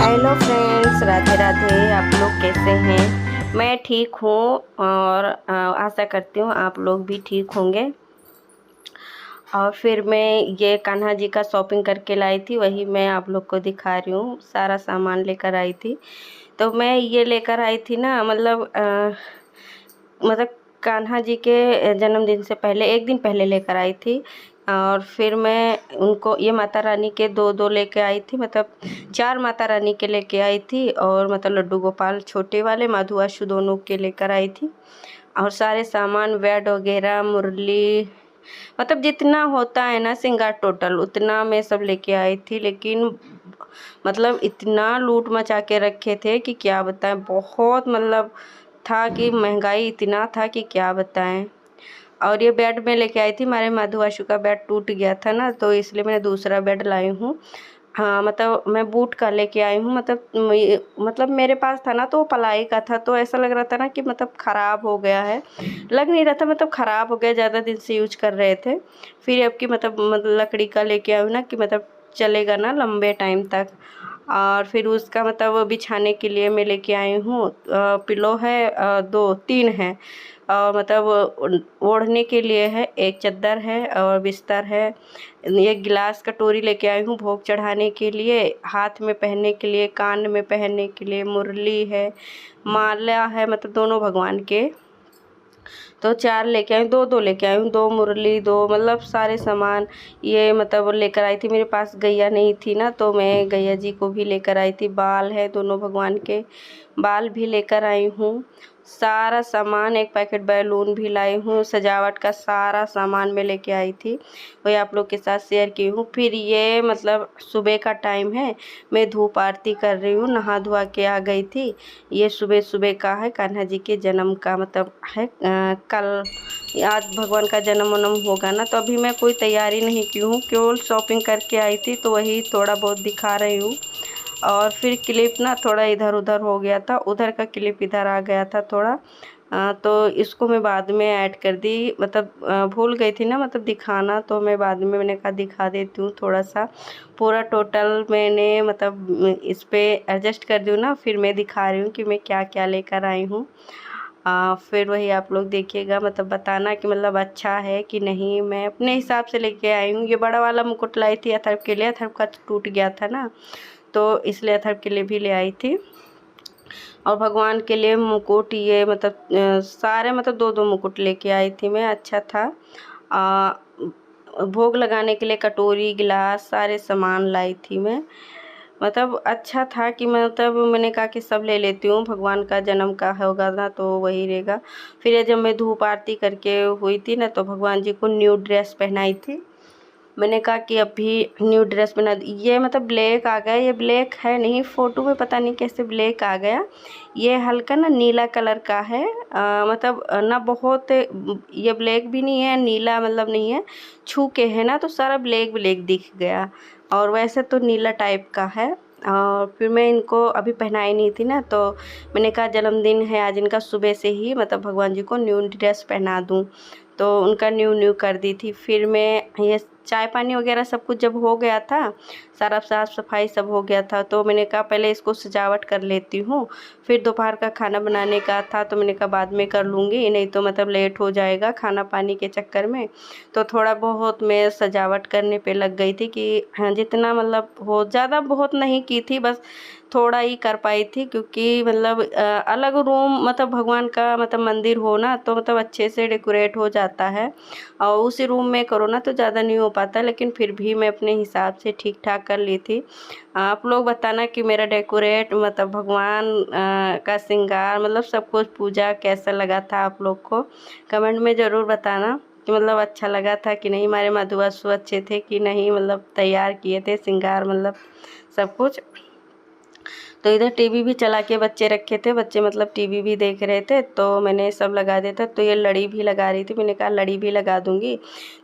Hello friends, Radhe Radhe. आप लोग कैसे हैं? मैं ठीक हूँ और आशा करती हूँ आप लोग भी ठीक होंगे। और फिर मैं ये कान्हा जी का शॉपिंग करके लाई थी, वही मैं आप लोग को दिखा रही हूँ। सारा सामान लेकर आई थी। तो मैं ये लेकर आई थी ना, मतलब कान्हा जी के जन्मदिन से पहले एक दिन पहले लेकर आई थी। और फिर मैं उनको ये माता रानी के दो दो लेके आई थी, मतलब 4 माता रानी के लेके आई थी। और मतलब लड्डू गोपाल छोटे वाले, मधु आशु दोनों के लेकर आई थी। और सारे सामान बेड वगैरह, मुरली, मतलब जितना होता है ना श्रृंगार टोटल, उतना मैं सब लेके आई थी। लेकिन मतलब इतना लूट मचा के रखे थे कि क्या बताएं। बहुत मतलब था कि महंगाई इतना था कि क्या बताएं। और ये बेड में लेके आई थी, हमारे मधु आशु का बेड टूट गया था ना, तो इसलिए मैंने दूसरा बेड लाई हूँ। हाँ, मतलब मैं बूट का लेके आई हूँ। मतलब मेरे पास था ना, तो वो पलाई का था, तो ऐसा लग रहा था ना कि मतलब ख़राब हो गया है। लग नहीं रहा था, मतलब ख़राब हो गया, ज़्यादा दिन से यूज कर रहे थे। फिर अब की मतलब लकड़ी का लेके आई हूँ ना, कि मतलब चलेगा ना लंबे टाइम तक। और फिर उसका मतलब वो बिछाने के लिए मैं लेके आई हूँ। पिलो है, 2-3 है। और मतलब ओढ़ने के लिए है, एक चादर है और बिस्तर है। एक गिलास कटोरी लेके आई हूँ भोग चढ़ाने के लिए, हाथ में पहनने के लिए, कान में पहनने के लिए, मुरली है, माला है, मतलब दोनों भगवान के। तो 4 लेके आई हूँ, 2-2 लेके आई हूँ, 2 मुरली, 2 मतलब सारे सामान ये मतलब लेकर आई थी। मेरे पास गैया नहीं थी ना, तो मैं गैया जी को भी लेकर आई थी। बाल है दोनों भगवान के, बाल भी लेकर आई हूँ। सारा सामान, एक पैकेट बैलून भी लाई हूँ, सजावट का सारा सामान मैं लेके आई थी, वही आप लोग के साथ शेयर की हूँ। फिर ये मतलब सुबह का टाइम है, मैं धूप आरती कर रही हूँ, नहा धोआ के आ गई थी। ये सुबह सुबह का है, कान्हा जी के जन्म का मतलब है। कल आज भगवान का जन्म वन्म होगा ना, तो अभी मैं कोई तैयारी नहीं की हूँ, केवल शॉपिंग करके आई थी, तो वही थोड़ा बहुत दिखा रही हूँ। और फिर क्लिप ना थोड़ा इधर उधर हो गया था, उधर का क्लिप इधर आ गया था थोड़ा। तो इसको मैं बाद में ऐड कर दी, मतलब भूल गई थी ना मतलब दिखाना, तो मैं बाद में मैंने कहा दिखा देती हूँ थोड़ा सा। पूरा टोटल मैंने मतलब इस पे एडजस्ट कर दूँ ना, फिर मैं दिखा रही हूँ कि मैं क्या क्या लेकर आई हूँ। फिर वही आप लोग देखिएगा, मतलब बताना कि मतलब अच्छा है कि नहीं। मैं अपने हिसाब से लेके आई हूँ। ये बड़ा वाला मुकुट लाई थी अथर्व के लिए, अथर्व का टूट गया था ना, तो इसलिए अथर्व के लिए भी ले आई थी। और भगवान के लिए मुकुट ये मतलब सारे मतलब 2-2 मुकुट लेके आई थी मैं, अच्छा था। भोग लगाने के लिए कटोरी, गिलास, सारे सामान लाई थी मैं। मतलब अच्छा था कि मतलब मैंने कहा कि सब ले लेती हूँ, भगवान का जन्म का होगा ना तो वही रहेगा। फिर ये जब मैं धूप आरती करके हुई थी ना, तो भगवान जी को न्यू ड्रेस पहनाई थी। मैंने कहा कि अभी न्यू ड्रेस बना दी। ये मतलब ब्लैक आ गया, ये ब्लैक है नहीं, फ़ोटो में पता नहीं कैसे ब्लैक आ गया। ये हल्का ना नीला कलर का है। मतलब ना बहुत ये ब्लैक भी नहीं है, नीला मतलब नहीं है। छू के है ना तो सारा ब्लैक ब्लैक दिख गया, और वैसे तो नीला टाइप का है। और फिर मैं इनको अभी पहनाई नहीं थी ना, तो मैंने कहा जन्मदिन है आज इनका, सुबह से ही मतलब भगवान जी को न्यू ड्रेस पहना दूँ, तो उनका न्यू न्यू कर दी थी। फिर मैं ये चाय पानी वगैरह सब कुछ जब हो गया था, सारा साफ़ सफाई सब हो गया था, तो मैंने कहा पहले इसको सजावट कर लेती हूँ। फिर दोपहर का खाना बनाने का था, तो मैंने कहा बाद में कर लूँगी, नहीं तो मतलब लेट हो जाएगा खाना पानी के चक्कर में। तो थोड़ा बहुत मैं सजावट करने पे लग गई थी कि हाँ, जितना मतलब हो, ज़्यादा बहुत नहीं की थी, बस थोड़ा ही कर पाई थी। क्योंकि मतलब अलग रूम मतलब भगवान का मतलब मंदिर हो ना, तो मतलब अच्छे से डेकोरेट हो जाता है, और उसी रूम में करो ना तो ज़्यादा नहीं हो पाता। लेकिन फिर भी मैं अपने हिसाब से ठीक ठाक कर ली थी। आप लोग बताना कि मेरा डेकोरेट मतलब भगवान का श्रृंगार मतलब सब कुछ पूजा कैसा लगा था आप लोग को, कमेंट में ज़रूर बताना कि मतलब अच्छा लगा था कि नहीं, हमारे मधुआसु अच्छे थे कि नहीं, मतलब तैयार किए थे श्रृंगार मतलब सब कुछ। तो इधर टीवी भी चला के बच्चे रखे थे, बच्चे मतलब टीवी भी देख रहे थे, तो मैंने सब लगा दिया था। तो ये लड़ी भी लगा रही थी, मैंने कहा लड़ी भी लगा दूंगी,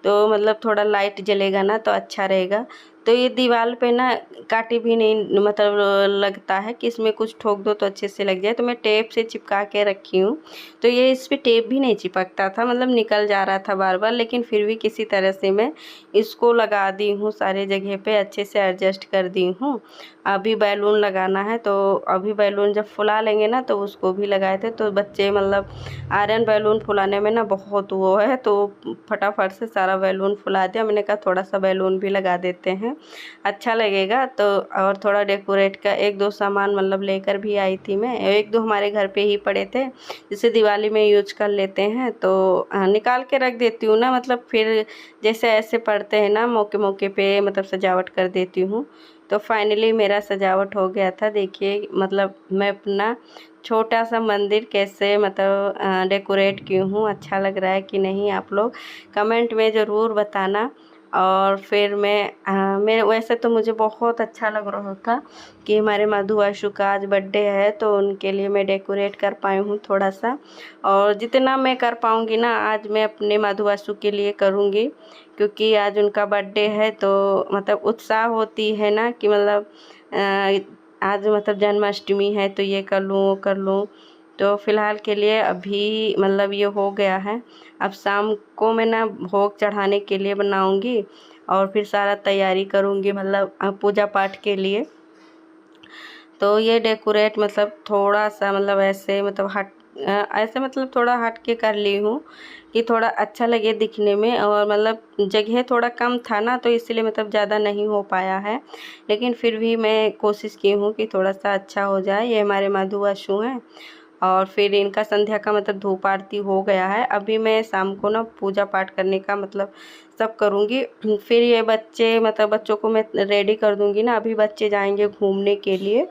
तो मतलब थोड़ा लाइट जलेगा ना तो अच्छा रहेगा। तो तो ये दीवार पे ना काँटे भी नहीं मतलब लगता है कि इसमें कुछ ठोक दो तो अच्छे से लग जाए, तो मैं टेप से चिपका के रखी हूँ। तो ये इस पे टेप भी नहीं चिपकता था, मतलब निकल जा रहा था बार बार, लेकिन फिर भी किसी तरह से मैं इसको लगा दी हूँ, सारे जगह पे अच्छे से एडजस्ट कर दी हूँ। अभी बैलून लगाना है, तो अभी बैलून जब फुला लेंगे ना तो उसको भी लगाए थे। तो बच्चे मतलब आयरन बैलून फुलाने में ना बहुत वो है, तो फटाफट से सारा बैलून फुला दिया। मैंने कहा थोड़ा सा बैलून भी लगा देते हैं, अच्छा लगेगा। तो और थोड़ा डेकोरेट का एक दो सामान मतलब लेकर भी आई थी मैं, एक दो हमारे घर पे ही पड़े थे, जिसे दिवाली में यूज कर लेते हैं, तो निकाल के रख देती हूँ ना, मतलब फिर जैसे ऐसे पड़ते हैं ना मौके मौके पे मतलब सजावट कर देती हूँ। तो फाइनली मेरा सजावट हो गया था। देखिए मतलब मैं अपना छोटा सा मंदिर कैसे मतलब डेकोरेट की हूँ, अच्छा लग रहा है कि नहीं आप लोग कमेंट में ज़रूर बताना। और फिर मैं वैसे तो मुझे बहुत अच्छा लग रहा था कि हमारे मधु आशु का आज बर्थडे है, तो उनके लिए मैं डेकोरेट कर पाई हूँ थोड़ा सा। और जितना मैं कर पाऊँगी ना आज मैं अपने मधु आशु के लिए करूँगी, क्योंकि आज उनका बर्थडे है। तो मतलब उत्साह होती है ना कि मतलब आज मतलब जन्माष्टमी है तो ये कर लूँ वो कर लूँ। तो फ़िलहाल के लिए अभी मतलब ये हो गया है। अब शाम को मैं ना भोग चढ़ाने के लिए बनाऊँगी और फिर सारा तैयारी करूँगी मतलब पूजा पाठ के लिए। तो ये डेकोरेट मतलब थोड़ा सा मतलब ऐसे मतलब ऐसे मतलब थोड़ा हट के कर ली हूँ कि थोड़ा अच्छा लगे दिखने में, और मतलब जगह थोड़ा कम था ना तो इसलिए मतलब ज़्यादा नहीं हो पाया है, लेकिन फिर भी मैं कोशिश की हूँ कि थोड़ा सा अच्छा हो जाए। ये हमारे मधु आशु हैं, और फिर इनका संध्या का मतलब धूप आरती हो गया है। अभी मैं शाम को ना पूजा पाठ करने का मतलब सब करूँगी। फिर ये बच्चे मतलब बच्चों को मैं रेडी कर दूँगी ना, अभी बच्चे जाएंगे घूमने के लिए।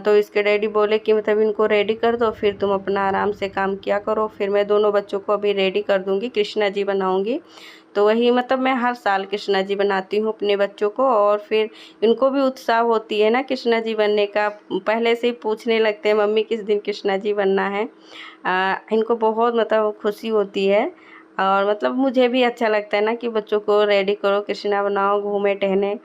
तो इसके डैडी बोले कि मतलब इनको रेडी कर दो, फिर तुम अपना आराम से काम किया करो। फिर मैं दोनों बच्चों को अभी रेडी कर दूँगी, कृष्णा जी बनाऊँगी। तो वही मतलब मैं हर साल कृष्णा जी बनाती हूँ अपने बच्चों को, और फिर इनको भी उत्साह होती है ना कृष्णा जी बनने का, पहले से ही पूछने लगते हैं मम्मी किस दिन कृष्णा जी बनना है। इनको बहुत मतलब खुशी होती है, और मतलब मुझे भी अच्छा लगता है ना कि बच्चों को रेडी करो, कृष्णा बनाओ, घूमे टहने।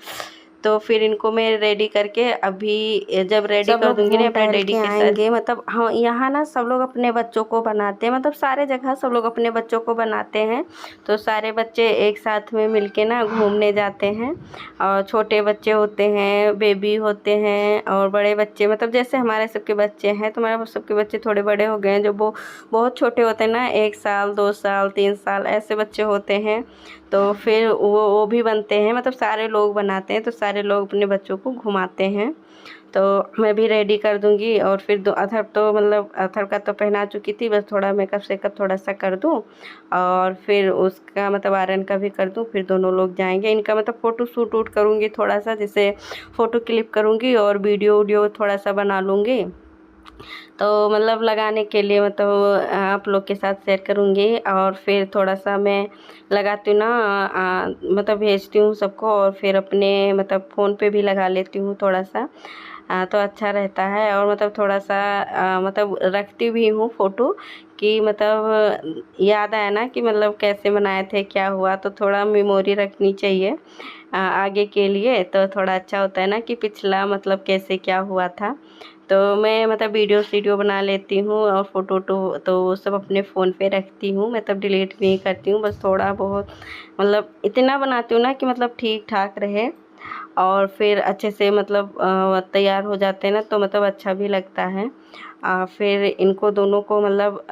तो फिर इनको मैं रेडी करके अभी जब रेडी सब कर लोग दूंगी ना घूम अपने टहल डैडी के के साथ। आएंगे। मतलब हाँ, यहाँ ना सब लोग अपने बच्चों को बनाते हैं, मतलब सारे जगह सब लोग अपने बच्चों को बनाते हैं। तो सारे बच्चे एक साथ में मिलके ना घूमने जाते हैं, और छोटे बच्चे होते हैं, बेबी होते हैं, और बड़े बच्चे मतलब जैसे हमारे सबके बच्चे हैं, तो हमारे सबके बच्चे थोड़े बड़े हो गए हैं। जो वो बहुत छोटे होते हैं ना, 1 साल 2 साल 3 साल ऐसे बच्चे होते हैं, तो फिर वो भी बनते हैं, मतलब सारे लोग बनाते हैं। तो सारे लोग अपने बच्चों को घुमाते हैं। तो मैं भी रेडी कर दूंगी, और फिर अथर्व तो मतलब अथर्व का तो पहना चुकी थी, बस थोड़ा मेकअप शेकअप थोड़ा सा कर दूं, और फिर उसका मतलब आर्यन का भी कर दूं। फिर दोनों लोग जाएंगे, इनका मतलब फ़ोटो शूट वूट करूँगी थोड़ा सा, जैसे फ़ोटो क्लिक करूँगी और वीडियो वीडियो थोड़ा सा बना लूँगी। तो मतलब लगाने के लिए मतलब आप लोग के साथ शेयर करूँगी, और फिर थोड़ा सा मैं लगाती हूँ ना, मतलब भेजती हूँ सबको, और फिर अपने मतलब फ़ोन पे भी लगा लेती हूँ थोड़ा सा। तो अच्छा रहता है। और मतलब थोड़ा सा मतलब रखती भी हूँ फ़ोटो, कि मतलब याद आया ना कि मतलब कैसे बनाए थे, क्या हुआ, तो थोड़ा मेमोरी रखनी चाहिए आगे के लिए। तो थोड़ा अच्छा होता है ना कि पिछला मतलब कैसे क्या हुआ था। तो मैं मतलब वीडियो बना लेती हूँ, और फ़ोटो तो वो सब अपने फ़ोन पे रखती हूँ, मतलब डिलीट नहीं करती हूँ, बस थोड़ा बहुत मतलब इतना बनाती हूँ ना कि मतलब ठीक ठाक रहे, और फिर अच्छे से मतलब तैयार हो जाते हैं ना, तो मतलब अच्छा भी लगता है। फिर इनको दोनों को मतलब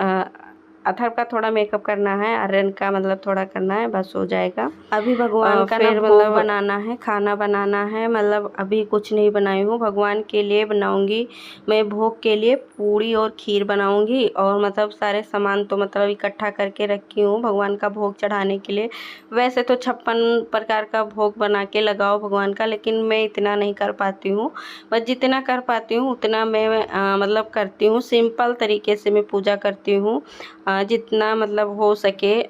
अथर्व का थोड़ा मेकअप करना है, आर्यन का मतलब थोड़ा करना है, बस हो जाएगा। अभी भगवान का ना फिर भोग मतलब बनाना है, खाना बनाना है, मतलब अभी कुछ नहीं बनाई हूँ। भगवान के लिए बनाऊँगी मैं, भोग के लिए पूड़ी और खीर बनाऊँगी, और मतलब सारे सामान तो मतलब इकट्ठा करके रखी हूँ भगवान का भोग चढ़ाने के लिए। वैसे तो 56 प्रकार का भोग बना के लगाओ भगवान का, लेकिन मैं इतना नहीं कर पाती हूँ। बस जितना कर पाती हूँ उतना मैं मतलब करती हूँ, सिंपल तरीके से मैं पूजा करती हूँ। जितना मतलब हो सके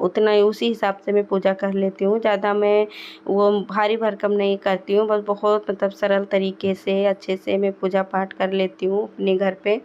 उतना ही उसी हिसाब से मैं पूजा कर लेती हूँ। ज़्यादा मैं वो भारी भरकम नहीं करती हूँ, बस बहुत मतलब सरल तरीके से अच्छे से मैं पूजा पाठ कर लेती हूँ अपने घर पे।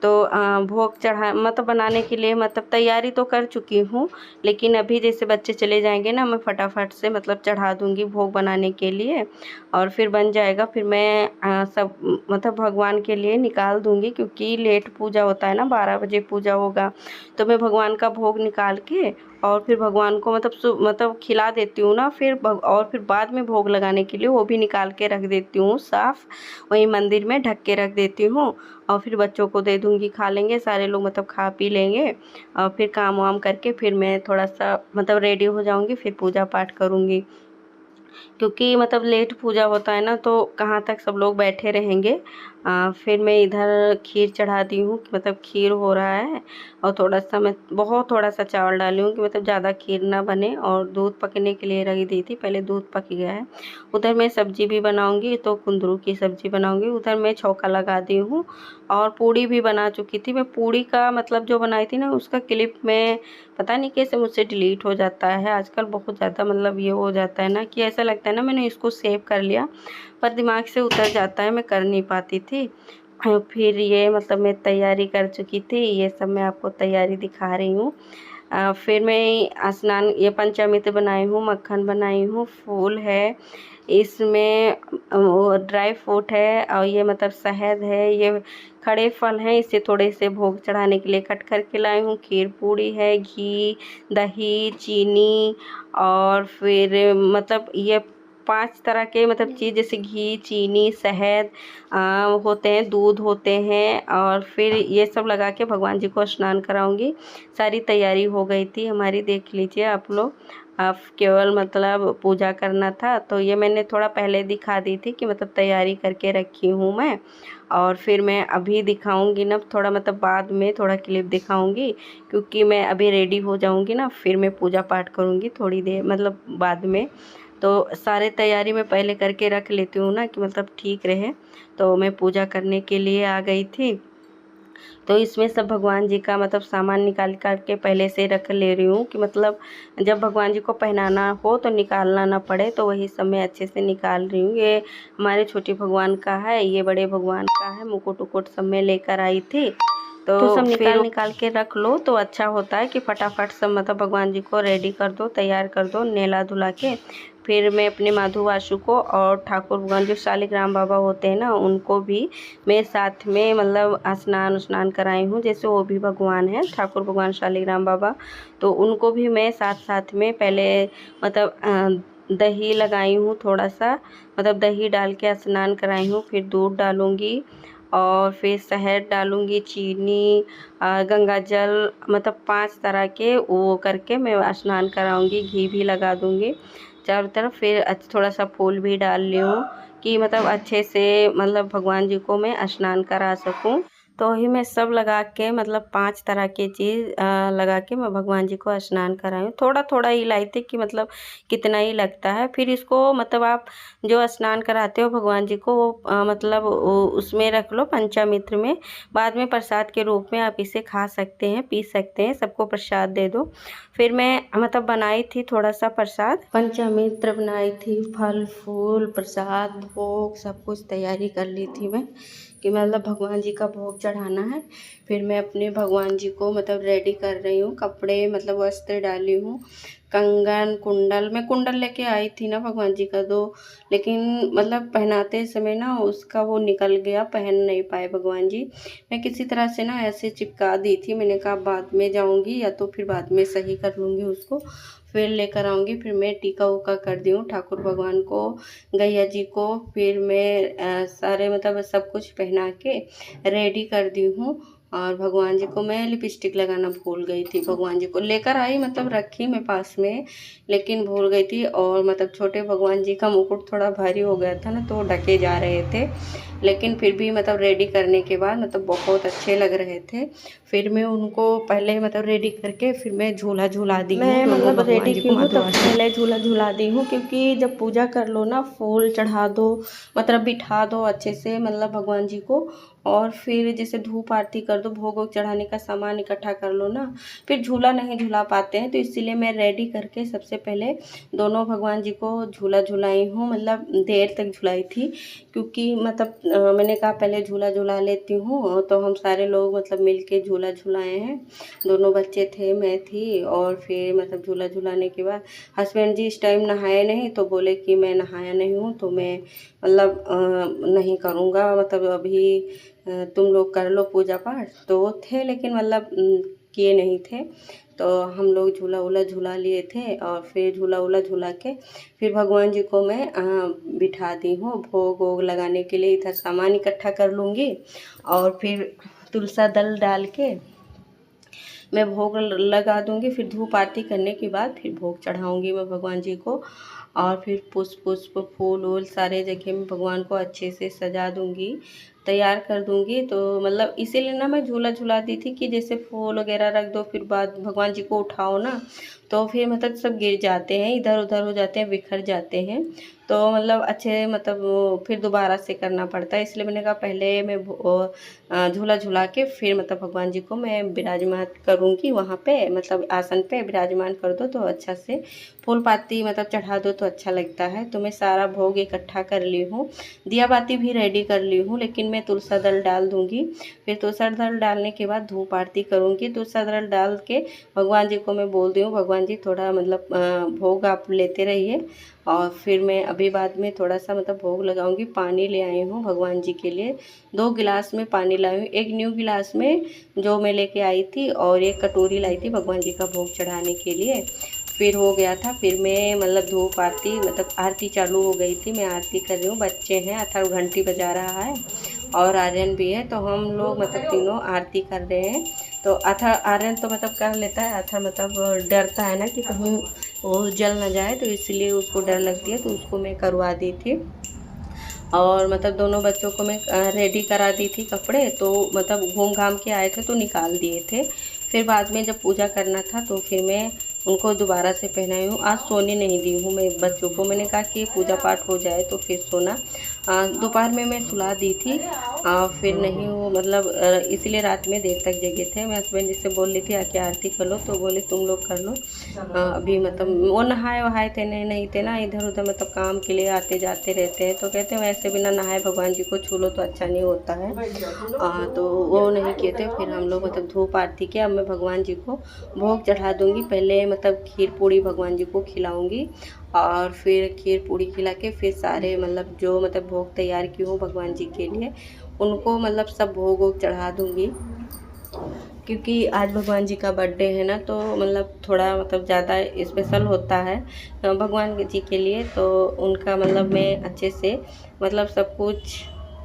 तो भोग चढ़ा मतलब बनाने के लिए मतलब तैयारी तो कर चुकी हूँ, लेकिन अभी जैसे बच्चे चले जाएंगे ना, मैं फटाफट से मतलब चढ़ा दूँगी भोग बनाने के लिए, और फिर बन जाएगा। फिर मैं सब मतलब भगवान के लिए निकाल दूँगी, क्योंकि लेट पूजा होता है ना, 12 बजे पूजा होगा। तो मैं भगवान का भोग निकाल के और फिर भगवान को मतलब खिला देती हूँ ना, और फिर बाद में भोग लगाने के लिए वो भी निकाल के रख देती हूँ साफ़, वहीं मंदिर में ढक के रख देती हूँ। और फिर बच्चों को दे दूँगी, खा लेंगे सारे लोग, मतलब खा पी लेंगे। और फिर काम वाम करके फिर मैं थोड़ा सा मतलब रेडी हो जाऊँगी, फिर पूजा पाठ करूँगी। क्योंकि मतलब लेट पूजा होता है ना, तो कहाँ तक सब लोग बैठे रहेंगे। फिर मैं इधर खीर चढ़ा दी हूँ कि मतलब खीर हो रहा है, और बहुत थोड़ा सा चावल डाली हूँ कि मतलब ज़्यादा खीर ना बने, और दूध पकने के लिए रख दी थी, पहले दूध पक गया है। उधर मैं सब्जी भी बनाऊँगी, तो कुंदरू की सब्जी बनाऊँगी। उधर मैं छौंका लगा दी हूँ, और पूड़ी भी बना चुकी थी। मैं पूड़ी का मतलब जो बनाई थी ना, उसका क्लिप में पता नहीं कैसे मुझसे डिलीट हो जाता है आजकल। बहुत ज़्यादा मतलब ये हो जाता है ना, कि ऐसा लगता है ना मैंने इसको सेव कर लिया, पर दिमाग से उतर जाता है, मैं कर नहीं पाती थी। फिर ये मतलब मैं तैयारी कर चुकी थी, ये सब मैं आपको तैयारी दिखा रही हूँ। फिर मैं स्नान, ये पंचामृत बनाई हूँ, मक्खन बनाई हूँ, फूल है इसमें, वो ड्राई फ्रूट है, और ये मतलब शहद है, ये खड़े फल हैं। इसे थोड़े से भोग चढ़ाने के लिए कट करके लाई हूँ। खीर पूड़ी है, घी, दही, चीनी, और फिर मतलब ये 5 तरह के मतलब चीज़, जैसे घी, चीनी, शहद होते हैं, दूध होते हैं, और फिर ये सब लगा के भगवान जी को स्नान कराऊंगी। सारी तैयारी हो गई थी हमारी, देख लीजिए आप लोग। अब केवल मतलब पूजा करना था, तो ये मैंने थोड़ा पहले दिखा दी थी कि मतलब तैयारी करके रखी हूँ मैं। और फिर मैं अभी दिखाऊंगी ना, थोड़ा मतलब बाद में थोड़ा क्लिप दिखाऊंगी, क्योंकि मैं अभी रेडी हो जाऊंगी ना, फिर मैं पूजा पाठ करूंगी थोड़ी देर मतलब बाद में। तो सारे तैयारी मैं पहले करके रख लेती हूँ ना, कि मतलब ठीक रहे। तो मैं पूजा करने के लिए आ गई थी, तो इसमें सब भगवान जी का मतलब सामान निकाल के पहले से रख ले रही हूँ, कि मतलब जब भगवान जी को पहनाना हो तो निकालना ना पड़े, तो वही सब मैं अच्छे से निकाल रही हूँ। ये हमारे छोटे भगवान का है, ये बड़े भगवान का है, मुकुट उकुट सब मैं लेकर आई थी। तो सब निकाल के रख लो तो अच्छा होता है, कि फटाफट सब मतलब भगवान जी को रेडी कर दो, तैयार कर दो, नेला धुला के। फिर मैं अपने माधु वासु को और ठाकुर भगवान जो शालिग्राम बाबा होते हैं ना, उनको भी मैं साथ में मतलब स्नान कराई हूँ। जैसे वो भी भगवान हैं, ठाकुर भगवान शालिग्राम बाबा, तो उनको भी मैं साथ में पहले मतलब दही लगाई हूँ थोड़ा सा, मतलब दही डाल के स्नान कराई हूँ। फिर दूध डालूँगी, और फिर शहद डालूँगी, चीनी, गंगा जल, मतलब 5 तरह के वो करके मैं स्नान कराऊँगी। घी भी लगा दूँगी चारों तरफ। फिर थोड़ा सा फूल भी डाल ली हूँ, कि मतलब अच्छे से मतलब भगवान जी को मैं स्नान करा सकूं। तो ही मैं सब लगा के मतलब 5 तरह की चीज़ लगा के मैं भगवान जी को स्नान कराई हूँ। थोड़ा थोड़ा ही लाई थी, कि मतलब कितना ही लगता है। फिर इसको मतलब आप जो स्नान कराते हो भगवान जी को, वो मतलब उसमें रख लो पंचामृत में, बाद में प्रसाद के रूप में आप इसे खा सकते हैं, पी सकते हैं, सबको प्रसाद दे दो। फिर मैं मतलब बनाई थी थोड़ा सा प्रसाद, पंचामृत बनाई थी, फल फूल प्रसाद भोग सब कुछ तैयारी कर ली थी मैं, कि मतलब भगवान जी का भोग चढ़ाना है। फिर मैं अपने भगवान जी को मतलब रेडी कर रही हूँ, कपड़े मतलब वस्त्र डाली हूँ, कंगन कुंडल, मैं कुंडल लेके आई थी ना भगवान जी का 2, लेकिन मतलब पहनाते समय ना उसका वो निकल गया, पहन नहीं पाए भगवान जी। मैं किसी तरह से ना ऐसे चिपका दी थी, मैंने कहा बाद में जाऊँगी या तो फिर बाद में सही कर लूँगी उसको, फिर लेकर आऊँगी। फिर मैं टीका उका कर दी हूँ ठाकुर भगवान को, गैया जी को। फिर मैं सारे मतलब सब कुछ पहना के रेडी कर दी हूँ। और भगवान जी को मैं लिपस्टिक लगाना भूल गई थी, भगवान जी को लेकर आई मतलब रखी मैं पास में, लेकिन भूल गई थी। और मतलब छोटे भगवान जी का मुकुट थोड़ा भारी हो गया था ना, तो ढके जा रहे थे, लेकिन फिर भी मतलब रेडी करने के बाद मतलब बहुत अच्छे लग रहे थे। फिर मैं उनको पहले मतलब रेडी करके फिर मैं झूला झूला दी हूँ, मैं मतलब रेडी की हूँ तब पहले झूला झूला दी हूँ, क्योंकि जब पूजा कर लो ना, फूल चढ़ा दो, मतलब बिठा दो अच्छे से मतलब भगवान जी को, और फिर जैसे धूप आरती कर दो, भोग वोग चढ़ाने का सामान इकट्ठा कर लो ना, फिर झूला नहीं झूला पाते हैं। तो इसीलिए मैं रेडी करके सबसे पहले दोनों भगवान जी को झूला झुलाई हूँ, मतलब देर तक झुलाई थी, क्योंकि मतलब मैंने कहा पहले झूला झूला लेती हूँ, तो हम सारे लोग मतलब मिल के झूला झूलाए हैं। दोनों बच्चे थे, मैं थी, और फिर मतलब झूला झूलाने के बाद हस्बैंड जी इस टाइम नहाए नहीं, तो बोले कि मैं नहाया नहीं हूँ तो मैं मतलब नहीं करूँगा, मतलब अभी तुम लोग कर लो पूजा पाठ। तो वो थे लेकिन मतलब किए नहीं थे। तो हम लोग झूला वूला झूला लिए थे, और फिर झूला वूला झूला के फिर भगवान जी को मैं बिठा दी हूँ भोग वोग लगाने के लिए। इधर सामान इकट्ठा कर लूँगी, और फिर तुलसा दल डाल के मैं भोग लगा दूँगी। फिर धूप आरती करने के बाद फिर भोग चढ़ाऊँगी मैं भगवान जी को, और फिर पुष्प फूल वूल सारे जगह में भगवान को अच्छे से सजा दूँगी, तैयार कर दूँगी। तो मतलब इसीलिए ना मैं झूला झूलाती थी कि जैसे फूल वगैरह रख दो, फिर बाद भगवान जी को उठाओ ना, तो फिर मतलब सब गिर जाते हैं, इधर उधर हो जाते हैं, बिखर जाते हैं। तो मतलब अच्छे मतलब वो फिर दोबारा से करना पड़ता है, इसलिए मैंने कहा पहले मैं झूला झूला के फिर मतलब भगवान जी को मैं विराजमान करूँगी वहाँ पे, मतलब आसन पे विराजमान कर दो तो अच्छा से फूल पाती मतलब चढ़ा दो तो अच्छा लगता है। तो मैं सारा भोग इकट्ठा कर ली हूँ, दिया बाती भी रेडी कर ली हूँ, लेकिन मैं तुलसा दल डाल दूँगी। फिर तुलसा दल डालने के बाद धूप आरती करूँगी। तुलसा दल डाल के भगवान जी को मैं बोल दी हूँ, भगवान जी थोड़ा मतलब भोग आप लेते रहिए, और फिर मैं अभी बाद में थोड़ा सा मतलब भोग लगाऊंगी। पानी ले आई हूँ भगवान जी के लिए, 2 गिलास में पानी लाई हूँ, एक न्यू गिलास में जो मैं लेके आई थी, और एक कटोरी लाई थी भगवान जी का भोग चढ़ाने के लिए। फिर हो गया था, फिर मैं मतलब धूप आरती मतलब आरती चालू हो गई थी, मैं आरती कर रही हूँ। बच्चे हैं, अथर्व घंटी बजा रहा है, और आर्यन भी है, तो हम लोग मतलब तीनों आरती कर रहे हैं। तो आर्यन तो मतलब कर लेता है, अथर्व मतलब डरता है ना कि कहीं वो जल ना जाए, तो इसलिए उसको डर लगती है, तो उसको मैं करवा दी थी। और मतलब दोनों बच्चों को मैं रेडी करा दी थी कपड़े, तो मतलब घूम घाम के आए थे तो निकाल दिए थे। फिर बाद में जब पूजा करना था तो फिर मैं उनको दोबारा से पहनाई हूँ। आज सोने नहीं दी हूँ मैं बच्चों को, मैंने कहा कि पूजा पाठ हो जाए तो फिर सोना। दोपहर में मैं सुला दी थी, फिर नहीं वो मतलब इसलिए रात में देर तक जगे थे। मैं हस्बैंड जी से बोल रही थी आके आरती कर लो, तो बोले तुम लोग कर लो। अभी मतलब वो नहाए वहाए थे नहीं थे ना, इधर उधर मतलब काम के लिए आते जाते रहते हैं, तो कहते हैं वैसे बिना नहाए भगवान जी को छू लो तो अच्छा नहीं होता है। तो वो नहीं किए थे। फिर हम लोग मतलब धूप आरती के अब मैं भगवान जी को भोग चढ़ा दूँगी। पहले मतलब खीर पूड़ी भगवान जी को खिलाऊँगी, और फिर खीर पूड़ी खिला के फिर सारे मतलब जो मतलब भोग तैयार की हूँ भगवान जी के लिए उनको मतलब सब भोग वोग चढ़ा दूँगी। क्योंकि आज भगवान जी का बर्थडे है ना, तो मतलब थोड़ा मतलब ज़्यादा स्पेशल होता है भगवान जी के लिए, तो उनका मतलब मैं अच्छे से मतलब सब कुछ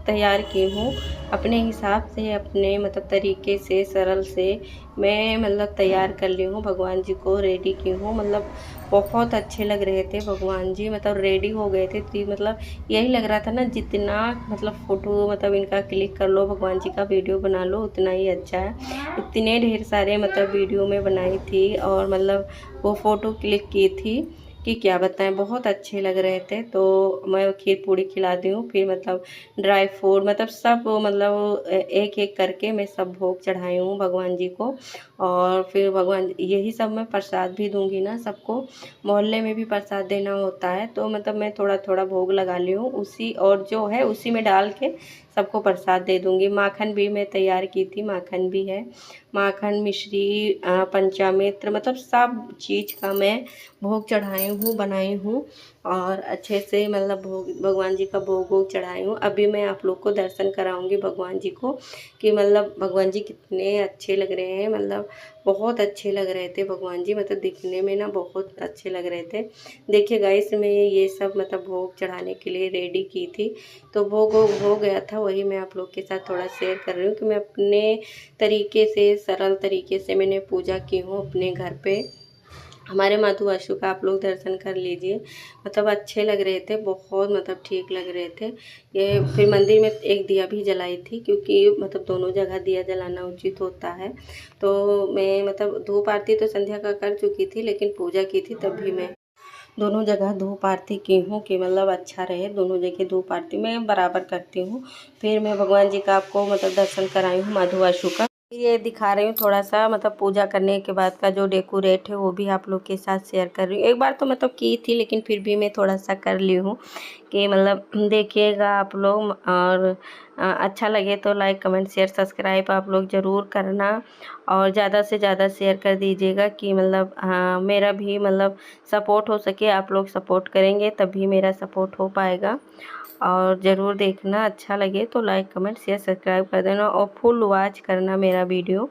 तैयार की हूँ अपने हिसाब से, अपने मतलब तरीके से, सरल से मैं मतलब तैयार कर ली हूँ। भगवान जी को रेडी की हूँ, मतलब बहुत अच्छे लग रहे थे भगवान जी, मतलब रेडी हो गए थे। तो मतलब यही लग रहा था ना, जितना मतलब फ़ोटो मतलब इनका क्लिक कर लो, भगवान जी का वीडियो बना लो, उतना ही अच्छा है। इतने ढेर सारे मतलब वीडियो में बनाई थी, और मतलब वो फ़ोटो क्लिक की थी कि क्या बताएं, बहुत अच्छे लग रहे थे। तो मैं खीर पूड़ी खिलाती हूँ, फिर मतलब ड्राई फ्रूट मतलब सब मतलब एक एक करके मैं सब भोग चढ़ाई हूँ भगवान जी को। और फिर भगवान यही सब मैं प्रसाद भी दूंगी ना सबको, मोहल्ले में भी प्रसाद देना होता है, तो मतलब मैं थोड़ा थोड़ा भोग लगा ली हूँ उसी, और जो है उसी में डाल के सबको प्रसाद दे दूंगी। माखन भी मैं तैयार की थी, माखन भी है, माखन मिश्री पंचामृत मतलब सब चीज़ का मैं भोग चढ़ाई हूँ, बनाई हूँ, और अच्छे से मतलब भोग भगवान जी का भोग वोग चढ़ाई हूँ। अभी मैं आप लोग को दर्शन कराऊंगी भगवान जी को, कि मतलब भगवान जी कितने अच्छे लग रहे हैं, मतलब बहुत अच्छे लग रहे थे भगवान जी, मतलब दिखने में ना बहुत अच्छे लग रहे थे। देखिए गाइस, मैं ये सब मतलब भोग चढ़ाने के लिए रेडी की थी, तो भोग हो गया था, वही मैं आप लोग के साथ थोड़ा शेयर कर रही हूँ कि मैं अपने तरीके से, सरल तरीके से मैंने पूजा की हूँ अपने घर पे। हमारे माधु वाशु का आप लोग दर्शन कर लीजिए, मतलब अच्छे लग रहे थे, बहुत मतलब ठीक लग रहे थे ये। फिर मंदिर में एक दिया भी जलाई थी, क्योंकि मतलब दोनों जगह दिया जलाना उचित होता है। तो मैं मतलब धूप आरती तो संध्या का कर चुकी थी, लेकिन पूजा की थी तब भी मैं दोनों जगह धूप आरती की हूँ कि मतलब अच्छा रहे। दोनों जगह धूप आरती मैं बराबर करती हूँ। फिर मैं भगवान जी का आपको मतलब दर्शन कराई हूँ माधु वाशु का। ये दिखा रही हूँ थोड़ा सा, मतलब पूजा करने के बाद का जो डेकोरेट है वो भी आप लोग के साथ शेयर कर रही हूँ। एक बार तो मतलब की थी, लेकिन फिर भी मैं थोड़ा सा कर ली हूँ कि मतलब देखिएगा आप लोग, और अच्छा लगे तो लाइक कमेंट शेयर सब्सक्राइब आप लोग ज़रूर करना, और ज़्यादा से ज़्यादा शेयर कर दीजिएगा कि मतलब मेरा भी मतलब सपोर्ट हो सके। आप लोग सपोर्ट करेंगे तभी मेरा सपोर्ट हो पाएगा। और ज़रूर देखना, अच्छा लगे तो लाइक कमेंट शेयर सब्सक्राइब कर देना, और फुल वॉच करना मेरा वीडियो।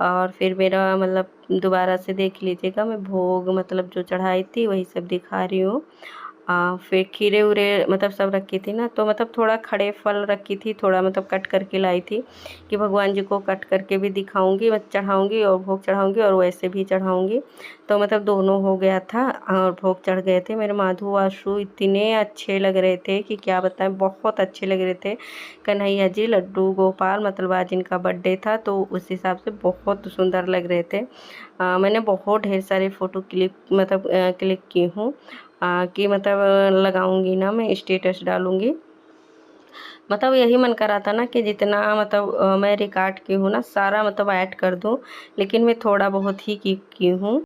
और फिर मेरा मतलब दोबारा से देख लीजिएगा, मैं भोग मतलब जो चढ़ाई थी वही सब दिखा रही हूँ। फिर खीरे उरे मतलब सब रखी थी ना, तो मतलब थोड़ा खड़े फल रखी थी, थोड़ा मतलब कट करके लाई थी कि भगवान जी को कट करके भी दिखाऊंगी, मैं चढ़ाऊंगी और भोग चढ़ाऊंगी और वैसे भी चढ़ाऊंगी। तो मतलब दोनों हो गया था, और भोग चढ़ गए थे। मेरे माधु आशु इतने अच्छे लग रहे थे कि क्या बताएं, बहुत अच्छे लग रहे थे। कन्हैया जी, लड्डू गोपाल, मतलब आज इनका बर्थडे था तो उस हिसाब से बहुत सुंदर लग रहे थे। मैंने बहुत ढेर सारे फ़ोटो क्लिक मतलब क्लिक की हूँ, कि मतलब लगाऊंगी ना, मैं स्टेटस डालूंगी। मतलब यही मन करा था ना कि जितना मतलब मैं रिकॉर्ड की हूँ ना सारा मतलब ऐड कर दूँ, लेकिन मैं थोड़ा बहुत ही की हूँ।